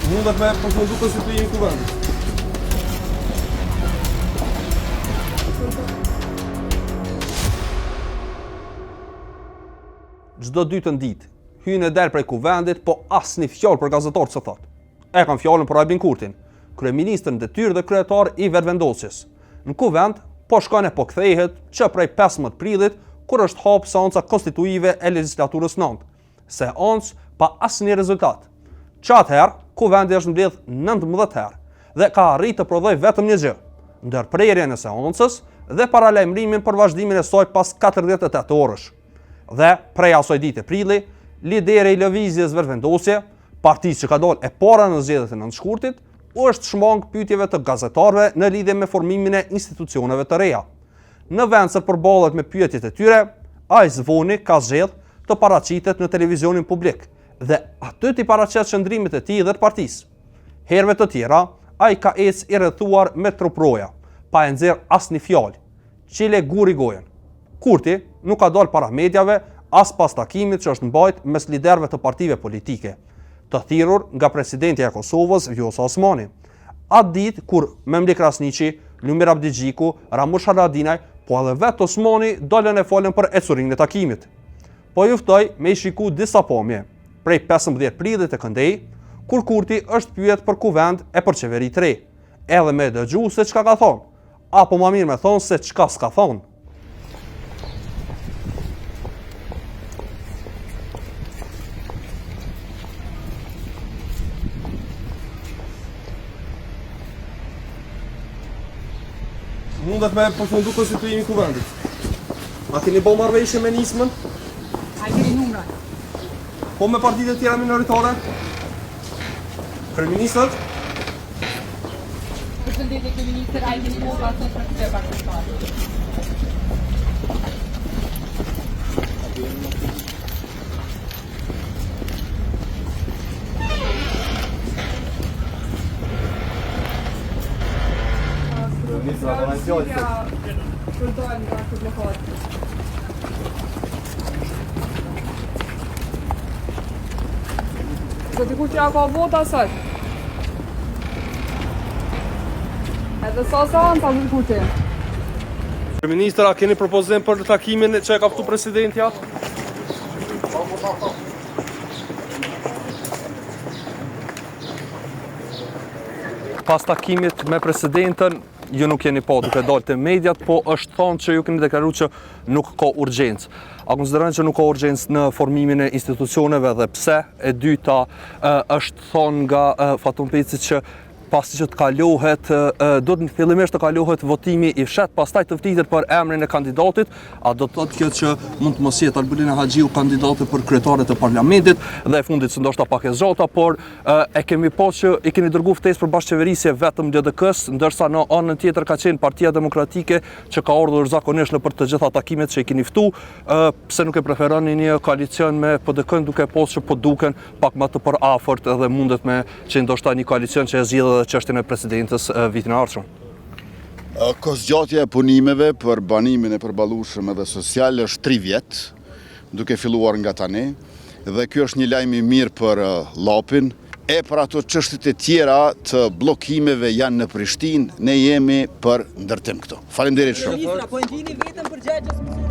Mundet me përfundu konstituimin e kuvendit. Çdo dytën ditë hyjnë der prej kuvendit, po asnjë fjalë për gazetarët s'e thot. E kanë fjalën për Albin Kurtin, kryeministrin detyrë dhe kryetar i vendvendosjes. Në kuvend po shkon e po kthehet që prej 15 prillit, kur është hap seanca konstituive e legjislaturës 9. Seancë pa asnjë rezultat. Që atëherë kuvendi është mbledh 19 herë dhe ka arritur të prodhoj vetëm një gjë: ndërprerjen e seancës dhe paralajmërimin për vazhdimin e saj pas 48 orësh. Dhe prej asaj dite prilli, lideri i lëvizjes vendvendosje, partisë që ka dalë e para në zgjedhjet e 9 shkurtit, është shmang pyetjeve të gazetarëve në lidhje me formimin e institucioneve të reja. Në vend se përballet me pyetjet e tyre, ai zvoni ka zgjedh të paraqitet në televizionin publik dhe aty t'i paraqet qëndrimit e tij dhe të partisë. Herëve të tjera, ai ka ecë i rrethuar me truproja, pa e nxjerr asnjë fjalë. Qile guri gojen. Kurti nuk ka dalë para mediave as pas takimit që është mbajt mes liderëve të partive politike, të thirrur nga presidenti e Kosovës Vjosa Osmani. Atë ditë kur Memlik Krasniqi, Lumir Abdigjiku, Ramush Haradinaj, po edhe vetë Osmani dalën e folën për ecurinë e takimit. Po juftoj me i shiku disa pamje prej 15 prillit të këndej, kur Kurti është pyet për kuvend e për qeveri të re, edhe me dëgju se çka ka thonë, apo më mirë me thonë se çka s'ka thonë. Mundet me përfundu konstituimin e kuvendit. A keni bërë marrëveshje me nismën? A keni numra? Po me partitë e tjera minoritare? Kryeministët? Përshëndetje kryeministër, a keni informacion për këtë bashkëpunëtor? Përdojnë nga këtë blokad. Zoti Kurti ja ka vota sot. Edhe sa anta Zoti Kurti. Kryeministër, a keni propozim për takimin që e ka ftu presidentja? Pas takimit me presidentën, ju nuk jeni pa duke dalë të mediat, po është thonë që ju keni deklaruar që nuk ka urgjencë. A konsideroni që nuk ka urgjencë në formimin e institucioneve dhe pse? E dyta, është thonë nga Fatun Peci që pasi që të kalohet, do të fillimisht të kalohet votimi i fshet, pastaj të vtitet për emrin e kandidatit, a do të thotë kjo që mund të mos jetë Albulina Haxhiu kandidate për kryetare të parlamentit dhe e fundit së ndoshta pak e zgjata, por e kemi pa që i keni dërguar ftesë për bashkëqeverisje vetëm LDK-s, ndërsa në anën tjetër ka qenë Partia Demokratike që ka ardhur zakonisht nëpër të gjitha takimet që i keni ftu, pse nuk e preferoni një koalicion me PDK-n duke pasur që po duken pak më të përafërt edhe mundet me që ndoshta një koalicion që e zgjidhë dhe çështjen e presidentës vitin e ardhshëm. Kosgjatja e punimeve për banimin e përballueshëm edhe social është 3 vjet, duke filluar nga tani, dhe ky është një lajm i mirë për Llapin, e për ato çështjet e tjera të bllokimeve janë në Prishtinë, ne jemi për ndërtim këto. Faleminderit shumë. Po ndjini vetëm përgjegjës